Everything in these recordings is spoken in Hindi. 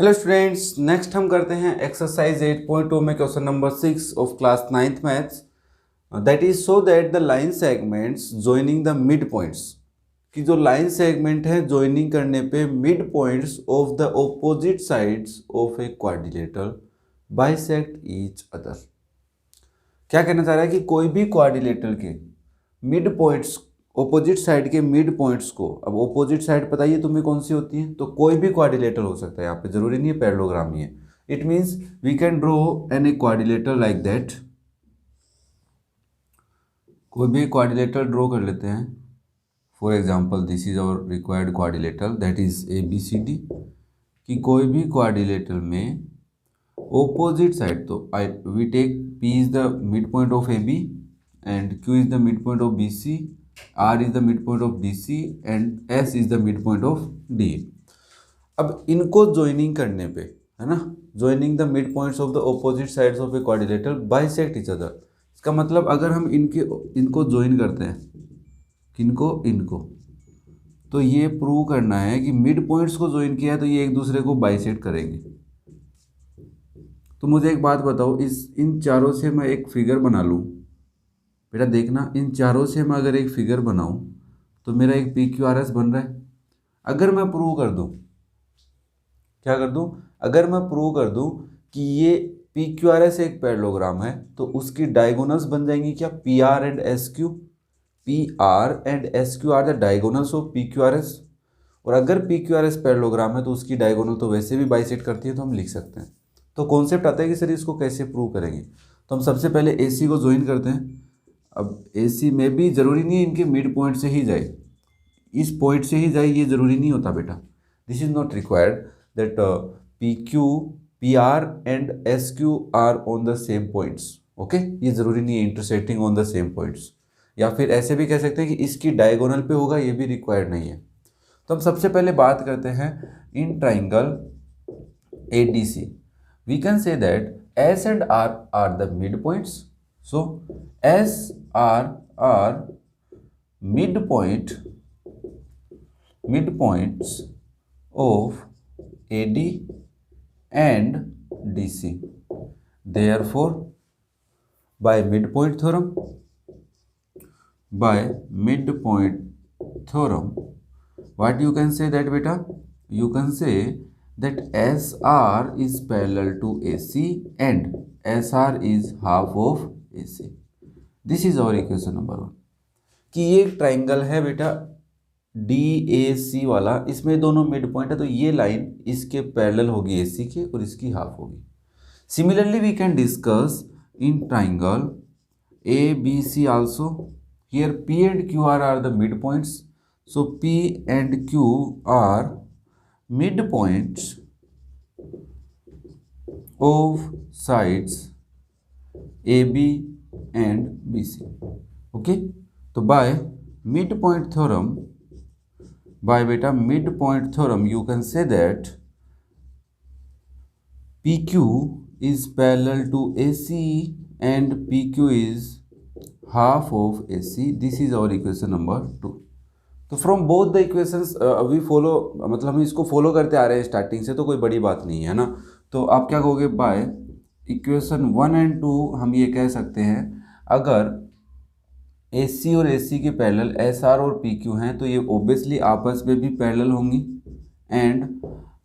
हेलो स्टूडेंट्स, नेक्स्ट हम करते हैं एक्सरसाइज 8.2 में question number 6 of class 9th maths. That is so that the line segments joining the mid points, कि जो लाइन सेगमेंट है जॉइनिंग करने पे mid points of the opposite sides of a quadrilateral bisect each other. क्या कहना चाह रहा है कि कोई भी क्वाड्रिलेटरल के मिड पॉइंट्स, ऑपोजिट साइड के मिड पॉइंट्स को, अब ऑपोजिट साइड पता ही है तुम्हें कौन सी होती है, तो कोई भी क्वाड्रिलेटरल हो सकता है, यहाँ पे जरूरी नहीं है पैरेललोग्राम ही है। It means we can draw an quadrilateral like that. कोई भी क्वाड्रिलेटरल ड्रॉ कर लेते हैं। For example this is our required quadrilateral that is ABCD। कि कोई भी क्वाड्रिलेटरल में opposite साइड, तो we take P is the mid point of AB and Q is the mid point of BC, R is the mid point of DC and S is the mid point of D। अब इनको ज्वाइनिंग करने पे, है ना, joining the mid points of the opposite sides of a quadrilateral bisect each other. इसका मतलब अगर हम इनको ज्वाइन करते हैं, इनको, तो ये प्रूव करना है कि मिड पॉइंट्स को ज्वाइन किया है तो ये एक दूसरे को बाइसेक्ट करेंगे। तो मुझे एक बात बताओ, इन चारों से मैं एक फिगर बना लूँ, बेटा देखना, इन चारों से मैं अगर एक फिगर बनाऊं तो मेरा एक PQRS बन रहा है। अगर मैं प्रूव कर दूं, क्या कर दूं, अगर मैं प्रूव कर दूं कि ये PQRS एक पैरेललोग्राम है तो उसकी डायगोनल्स बन जाएंगी क्या, PR and SQ। PR and SQ are the diagonals of PQRS। और अगर PQRS पैरेललोग्राम है तो उसकी डायगोनल तो वैसे भी बाइसेक्ट करती है, तो हम लिख सकते हैं। तो कॉन्सेप्ट आता है कि सर इसको कैसे प्रूव करेंगे। तो हम सबसे पहले AC को ज्वाइन करते हैं। अब AC में भी जरूरी नहीं है इनके मिड पॉइंट से ही जाए, इस पॉइंट से ही जाए, ये जरूरी नहीं होता बेटा। This is not required that PQ, PR and SQ are on the same points. Okay, ये जरूरी नहीं है intersecting on the same points. या फिर ऐसे भी कह सकते हैं कि इसकी डायगोनल पे होगा, ये भी रिक्वायर्ड नहीं है। तो हम सबसे पहले बात करते हैं in triangle ADC। We can say that S and R are the mid points. So S are midpoints of AD and DC. Therefore, by midpoint theorem, what you can say that beta? You can say that SR is parallel to AC and SR is half of AC. This is our equation number 1। कि ये एक ट्राइंगल है बेटा DAC वाला, इसमें दोनों मिड पॉइंट है, तो ये लाइन इसके पैरेलल होगी AC के और इसकी हाफ होगी। Similarly we can discuss in triangle ABC also. Here P and Q are the mid points. So P and Q are mid points of sides AB and BC. Okay, तो by midpoint theorem you can say that PQ is parallel to AC and PQ is half of AC. This is our equation number 2. तो from both the equations we follow, मतलब हम इसको फॉलो करते आ रहे हैं स्टार्टिंग से, तो कोई बड़ी बात नहीं है ना। तो आप क्या कहोगे, बाय इक्वेशन 1 एंड 2 हम ये कह सकते हैं, अगर AC और AC के पैरेलल SR और PQ हैं तो ये ऑब्वियसली आपस में भी पैरेलल होंगी। एंड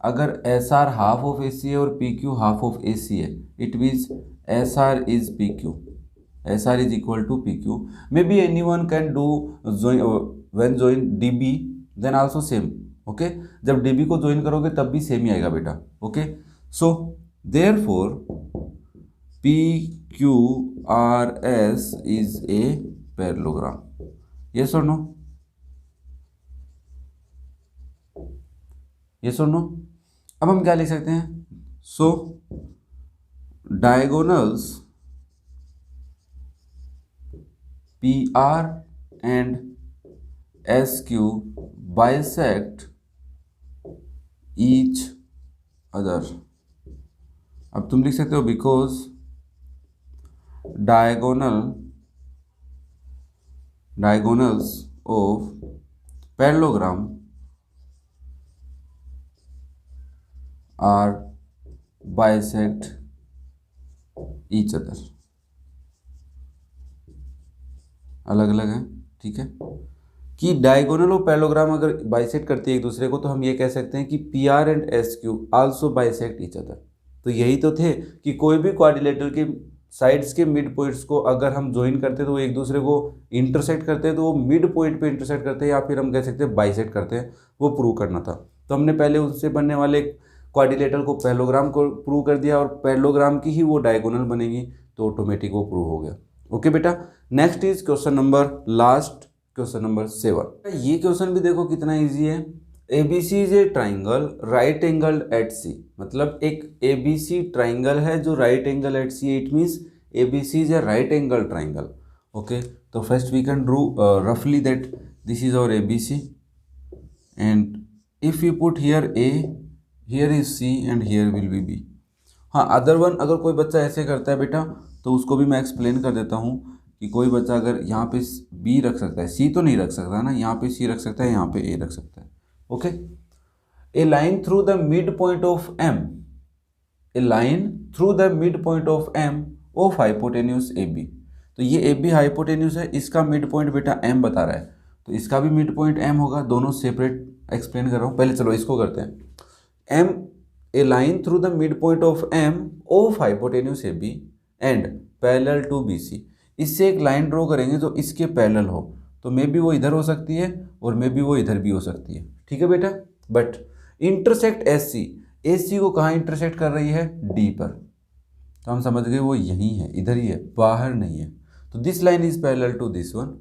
अगर SR हाफ ऑफ AC है और PQ हाफ ऑफ AC है, it means SR is PQ, SR is equal to PQ। May be any one can do when join DB then also same. Okay, जब DB को ज्वाइन करोगे तब भी सेम ही आएगा बेटा। Okay, so therefore PQRS is a parallelogram. Yes or no? Yes or no? अब हम क्या लिख सकते हैं, सो diagonals PR and SQ bisect each other। अब तुम लिख सकते हो because diagonals of parallelogram are bisect each other, अलग अलग है, ठीक है। कि डायगोनल और पैरेललोग्राम अगर बाइसेक्ट करती है एक दूसरे को तो हम ये कह सकते हैं कि P R and S Q also bisect each other. तो यही तो थे कि कोई भी क्वाड्रिलेटरल के साइड्स के मिड पॉइंट्स को अगर हम ज्वाइन करते हैं तो वो एक दूसरे को इंटरसेक्ट करते हैं, तो वो मिड पॉइंट पे इंटरसेक्ट करते हैं, या फिर हम कह सकते हैं बाइसेक्ट करते हैं। वो प्रूव करना था। तो हमने पहले उससे बनने वाले क्वाड्रिलेटरल को पैरेललोग्राम को प्रूव कर दिया, और पैरेललोग्राम की ही वो डायगोनल बनेगी, तो ऑटोमेटिक वो प्रूव हो गया। ओके बेटा, next is question number last, question number 7। ये क्वेश्चन भी देखो कितना इजी है। ABC is a triangle right angle at C, मतलब एक ABC ट्राइंगल है जो right angle at C, it means ABC is a right angle triangle. Okay, तो फर्स्ट वी कैन ड्रू रफली that this is our ABC, and if you put here A, here is C and here will B B। हाँ, अदर वन अगर कोई बच्चा ऐसे करता है बेटा तो उसको भी मैं एक्सप्लेन कर देता हूँ कि कोई बच्चा अगर यहाँ पे B रख सकता है, C तो नहीं रख सकता ना, यहाँ पे C रख सकता है, यहाँ पे A रख सकता है। Okay, A line through the mid point of M, a line through the mid point of M of hypotenuse AB। तो ये AB हाइपोटेन्यूस है, इसका मिड पॉइंट बेटा M बता रहा है, तो इसका भी मिड पॉइंट M होगा। दोनों सेपरेट एक्सप्लेन कर रहा हूँ। पहले चलो इसको करते हैं। M, a line through the mid point of M of hypotenuse AB and parallel to BC। इससे एक लाइन ड्रॉ करेंगे जो इसके पैरेलल हो, तो मे बी वो इधर हो सकती है और मे बी वो इधर भी हो सकती है, ठीक है बेटा। बट इंटरसेक्ट SC, AC को कहाँ इंटरसेक्ट कर रही है? D पर, तो हम समझ गए वो यहीं है, इधर ही है, बाहर नहीं है। तो this line is parallel to this one,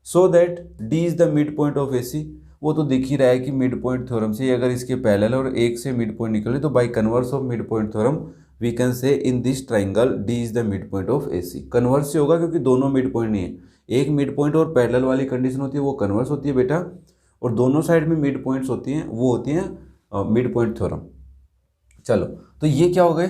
so that D is the mid point of AC। वो तो दिख ही रहा है कि मिड पॉइंट थ्योरम से अगर इसके पैरेलल और एक से मिड पॉइंट निकले तो by converse of mid point theorem we can say in this triangle D is the mid point of AC। Converse से होगा क्योंकि दोनों मिड पॉइंट नहीं है, एक मिड पॉइंट और पैरेलल वाली कंडीशन होती है वो कन्वर्स होती है बेटा, और दोनों साइड में मिड पॉइंट्स होती हैं वो होती हैं मिड पॉइंट थ्योरम। चलो, तो ये क्या हो गए?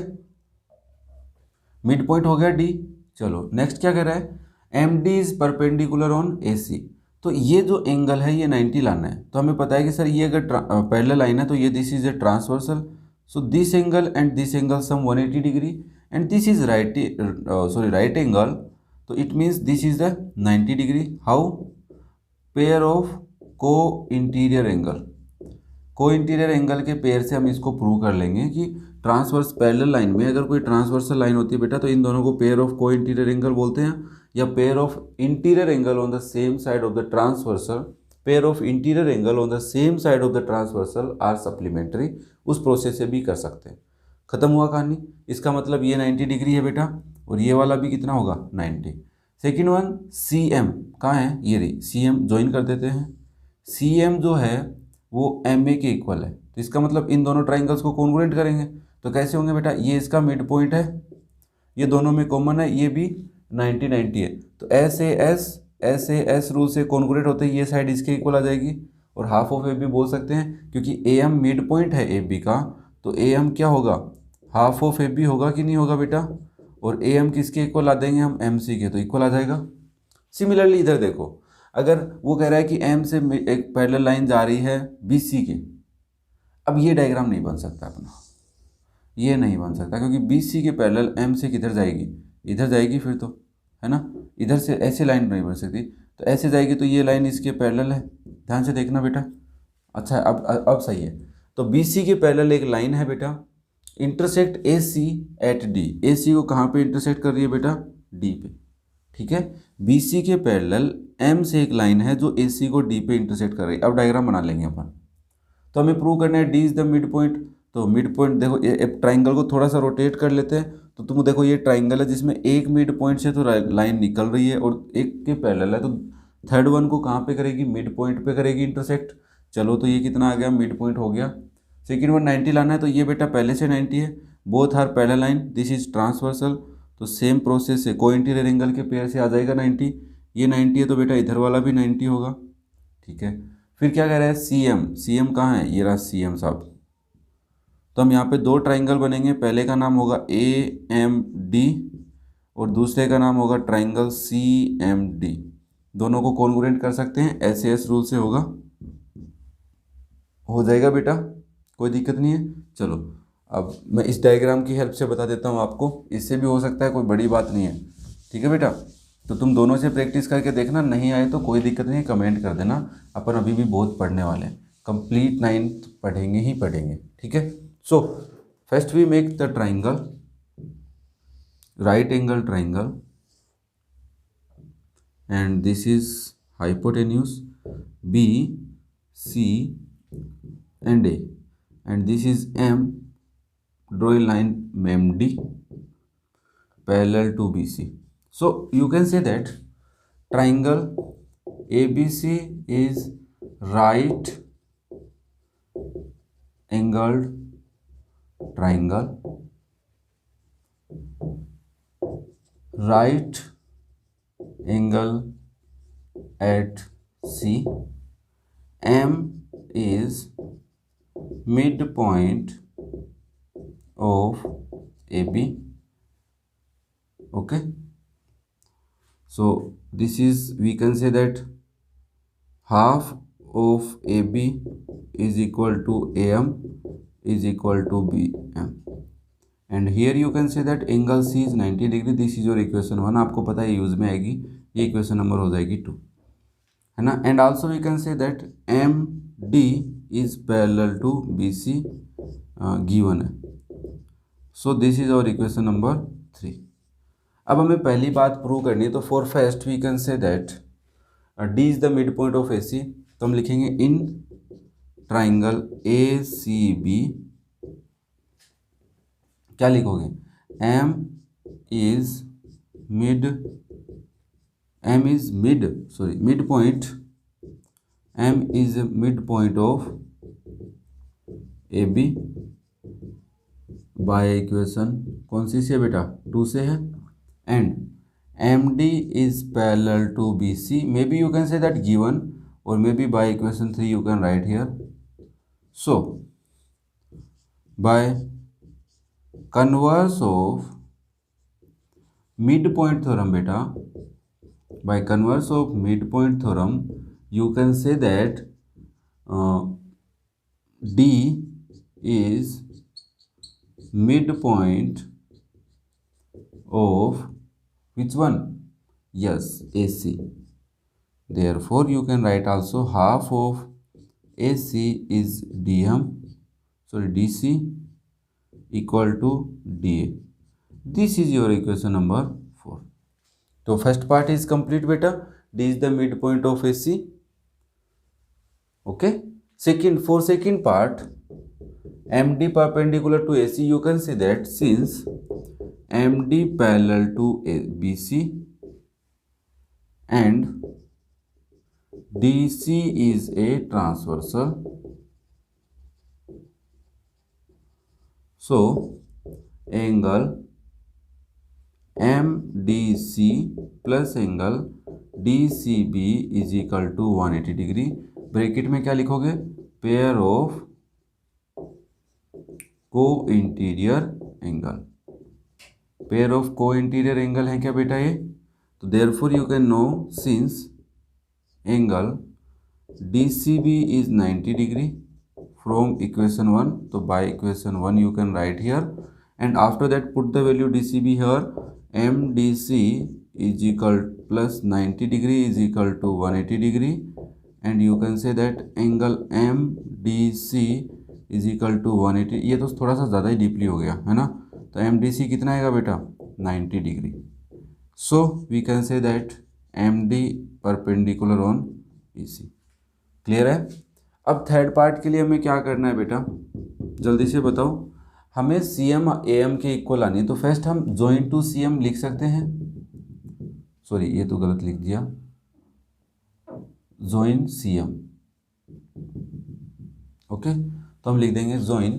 मिड पॉइंट हो गया D। चलो नेक्स्ट क्या कह रहा है? MD is perpendicular on AC। तो ये जो एंगल है ये 90 लाना है। तो हमें पता है कि सर ये अगर पैरेलल लाइन है तो ये this is a transversal, so this angle and this angle sum 180 degree, and this is right angle, तो it means this is the 90 degree. How? Pair of को interior angle, co interior angle के पेयर से हम इसको प्रूव कर लेंगे कि ट्रांसवर्स पैरेलल लाइन में अगर कोई ट्रांसवर्सल लाइन होती है बेटा तो इन दोनों को पेयर ऑफ को इंटीरियर एंगल बोलते हैं, या pair of interior angle on the same side of the transversal, pair of interior angle on the same side of the transversal are supplementary. उस प्रोसेस से भी कर सकते हैं। खत्म हुआ कहानी। इसका मतलब ये 90 डिग्री है बेटा, और ये वाला भी कितना होगा? 90। सेकेंड वन CM कहाँ है? ये रही CM, ज्वाइन कर देते हैं। CM जो है वो MA के इक्वल है, तो इसका मतलब इन दोनों ट्राइंगल्स को कॉन्ग्रुएंट करेंगे। तो कैसे होंगे बेटा? ये इसका मिड पॉइंट है, ये दोनों में कॉमन है, ये भी 90-90 है, तो SAS रूल से कॉन्ग्रुएंट होते ही ये साइड इसके इक्वल आ जाएगी, और हाफ ऑफ AB बोल सकते हैं क्योंकि AM मिड पॉइंट है AB का, तो AM क्या होगा? हाफ ऑफ AB होगा कि नहीं होगा बेटा? और AM किसके इक्वल ला देंगे हम? MC के, तो इक्वल आ जाएगा। सिमिलरली इधर देखो, अगर वो कह रहा है कि M से एक पैरेलल लाइन जा रही है BC के, अब ये डायग्राम नहीं बन सकता अपना, ये नहीं बन सकता क्योंकि BC के पैरेलल M से किधर जाएगी? इधर जाएगी फिर तो, है ना। इधर से ऐसे लाइन नहीं बन सकती, तो ऐसे जाएगी, तो ये लाइन इसके पैरेलल है। ध्यान से देखना बेटा। अच्छा, अब सही है। तो BC के पैरेलल एक लाइन है बेटा, intersect AC at D। AC को कहाँ पे इंटरसेक्ट कर रही है बेटा? D पे, ठीक है। BC के पैरेलल M से एक लाइन है जो AC को D पे इंटरसेक्ट कर रही है। अब डायग्राम बना लेंगे अपन। तो हमें प्रूव करना है D is the mid point. तो मिड पॉइंट देखो, ये ट्राइंगल को थोड़ा सा रोटेट कर लेते हैं, तो तुम देखो ये ट्राइंगल है जिसमें एक मिड पॉइंट से तो लाइन निकल रही है और एक के पैरेलल है, तो थर्ड वन को कहाँ पे करेगी? मिड पॉइंट पे करेगी इंटरसेक्ट। चलो, तो ये कितना आ गया? मिड पॉइंट हो गया। सेकेंड वन 90 लाना है, तो ये बेटा पहले से 90 है, both are parallel line, this is transversal, तो सेम प्रोसेस से को इंटीरियर एंगल के पेयर से आ जाएगा 90। ये 90 है तो बेटा इधर वाला भी 90 होगा, ठीक है। फिर क्या कह रहा है? CM कहाँ है? ये रहा CM साहब। तो हम यहाँ पे दो ट्राइंगल बनेंगे, पहले का नाम होगा AMD और दूसरे का नाम होगा ट्राइंगल CMD। दोनों को कॉन्ग्रुएंट कर सकते हैं, SAS रूल से होगा, हो जाएगा बेटा, कोई दिक्कत नहीं है। चलो, अब मैं इस डायग्राम की हेल्प से बता देता हूँ आपको, इससे भी हो सकता है, कोई बड़ी बात नहीं है। ठीक है बेटा, तो तुम दोनों से प्रैक्टिस करके देखना, नहीं आए तो कोई दिक्कत नहीं है, कमेंट कर देना। अपन अभी भी बहुत पढ़ने वाले हैं, कंप्लीट 9th पढ़ेंगे ही पढ़ेंगे। ठीक है, so first we make the triangle, right angle triangle, and this is hypotenuse B, C and A, and this is M. Draw a line MD parallel to BC. So you can say that triangle ABC is right angled triangle, right angle at C. M is midpoint of AB. Okay, so this is, we can say that half of AB is equal to AM is equal to BM, and here you can say that angle C is 90 degree. This is your equation 1, आपको पता है यूज में आएगी, ये इक्वेशन नंबर हो जाएगी 2, है ना। And also we can say that MD is parallel to BC, given है। So this is our equation number 3। अब हमें पहली बात प्रूव करनी है, तो for first we can say that D is the mid point of AC, तो हम लिखेंगे इन ट्राइंगल ACB, क्या लिखोगे, M is mid midpoint, M is midpoint of AB by equation कौन सी से बेटा, 2 से है, and MD is parallel to BC, maybe you can say that given, or maybe by equation 3 you can write here. So by converse of midpoint theorem beta, by converse of midpoint theorem you can say that D is midpoint of which one, yes, AC. Therefore you can write also half of AC is DC equal to DA. This is your equation number 4. तो फर्स्ट पार्ट इज कंप्लीट बेटा, D is the midpoint of AC. Okay, for second part, MD perpendicular to AC, you can say that since MD parallel to BC and DC is a transversal, so angle MDC plus angle DCB is equal to 180 degree. Bracket में क्या लिखोगे, पेयर ऑफ को इंटीरियर एंगल, पेयर ऑफ को इंटीरियर एंगल है क्या बेटा ये, तो therefore you can know since angle DCB is 90 degree from equation 1, तो by equation 1 you can write here, and after that put the value DCB here, MDC is equal plus 90 degree is equal to 180 degree, and you can say that angle MDC is equal to 180, ये तो थोड़ा सा ज़्यादा ही डीपली हो गया है ना, तो MDC कितना आएगा बेटा, 90 degree. So we can say that MD perpendicular on BC। Clear है। अब थर्ड पार्ट के लिए हमें क्या करना है बेटा, जल्दी से बताओ, हमें CM AM के इक्वल आनी है, तो फर्स्ट हम जॉइन टू CM लिख सकते हैं, सॉरी ये तो गलत लिख दिया, जॉइन CM। ओके, तो हम लिख देंगे join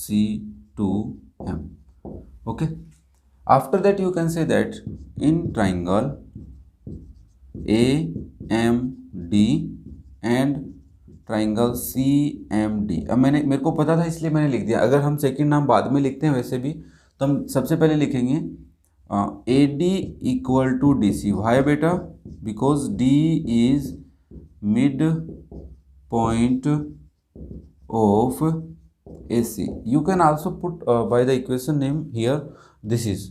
C2M। Okay, after that you can say that in triangle AMD and triangle CMD। अब मेरे को पता था इसलिए मैंने लिख दिया, अगर हम सेकंड नाम बाद में लिखते हैं वैसे भी, तो हम सबसे पहले लिखेंगे AD equal to DC। Why बेटा, because D is mid point of AC. You can also put by the equation name here. This is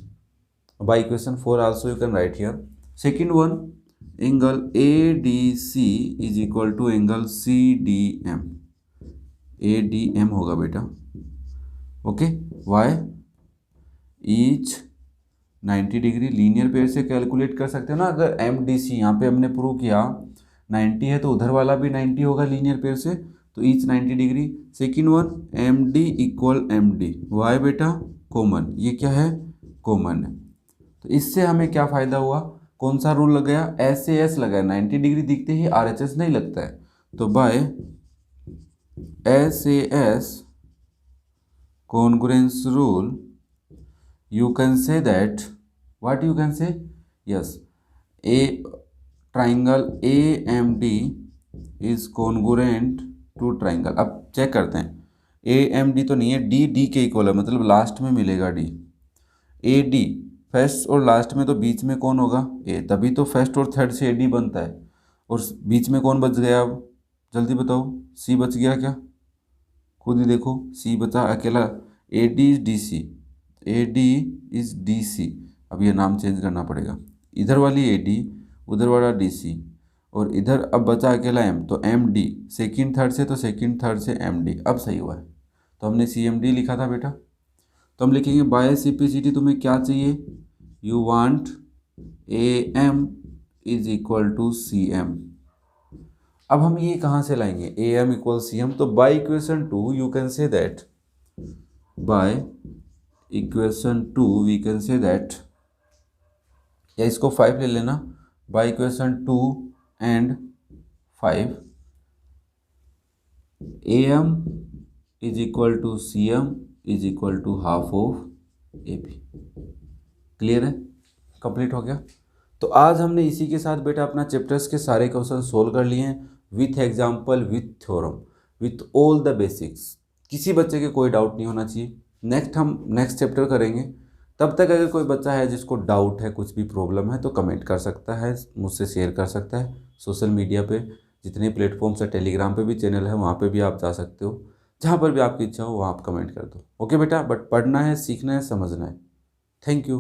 by equation 4 also you can write here. Second one, angle ADC is equal to angle CDM. ADM होगा बेटा. Okay, why each 90 degree linear pair से कैलकुलेट कर सकते हो ना. अगर MDC यहाँ पे हमने प्रूव किया 90 है तो उधर वाला भी 90 होगा लीनियर पेयर से, तो each 90 degree. Second one, MD equal MD. Why बेटा कॉमन, ये क्या है कॉमन है. तो इससे हमें क्या फ़ायदा हुआ, कौन सा रूल लग गया, SAS लगा. 90 डिग्री दिखते ही RHS नहीं लगता है, तो bye SAS congruence rule you can say that, what you can say, yes, a triangle AMD is congruent to triangle. अब चेक करते हैं, AMD तो नहीं है, D के इक्वल है, मतलब लास्ट में मिलेगा D. AD फर्स्ट और लास्ट में, तो बीच में कौन होगा A, तभी तो फर्स्ट और थर्ड से AD बनता है. और बीच में कौन बच गया, अब जल्दी बताओ, C बच गया क्या, खुद ही देखो, C बचा अकेला. AD is DC, AD is DC. अब ये नाम चेंज करना पड़ेगा, इधर वाली AD उधर वाला DC, और इधर अब बचा अकेला M, तो MD सेकंड थर्ड से, तो सेकंड थर्ड से MD. अब सही हुआ है, तो हमने CMD लिखा था बेटा. तो हम लिखेंगे बाय सिंप्लिसिटी तुम्हें क्या चाहिए, you want AM is equal to CM. अब हम ये कहाँ से लाएंगे, AM इक्वल CM, तो by equation 2 you can say that, by equation 2 we can say that, या इसको 5 ले लेना, by equation 2 and 5 AM is equal to CM is equal to half of AP. Clear है, कंप्लीट हो गया. तो आज हमने इसी के साथ बेटा अपना चैप्टर्स के सारे क्वेश्चन सोल्व कर लिए हैं, with example, with theorem, with all the basics. किसी बच्चे के कोई डाउट नहीं होना चाहिए. हम नेक्स्ट चैप्टर करेंगे. तब तक अगर कोई बच्चा है जिसको डाउट है, कुछ भी प्रॉब्लम है, तो कमेंट कर सकता है, मुझसे शेयर कर सकता है. सोशल मीडिया पे जितने प्लेटफॉर्म्स है, टेलीग्राम पे भी चैनल है, वहाँ पे भी आप जा सकते हो. जहाँ पर भी आपकी इच्छा हो वहाँ आप कमेंट कर दो. ओके बेटा, बट पढ़ना है, सीखना है, समझना है. Thank you.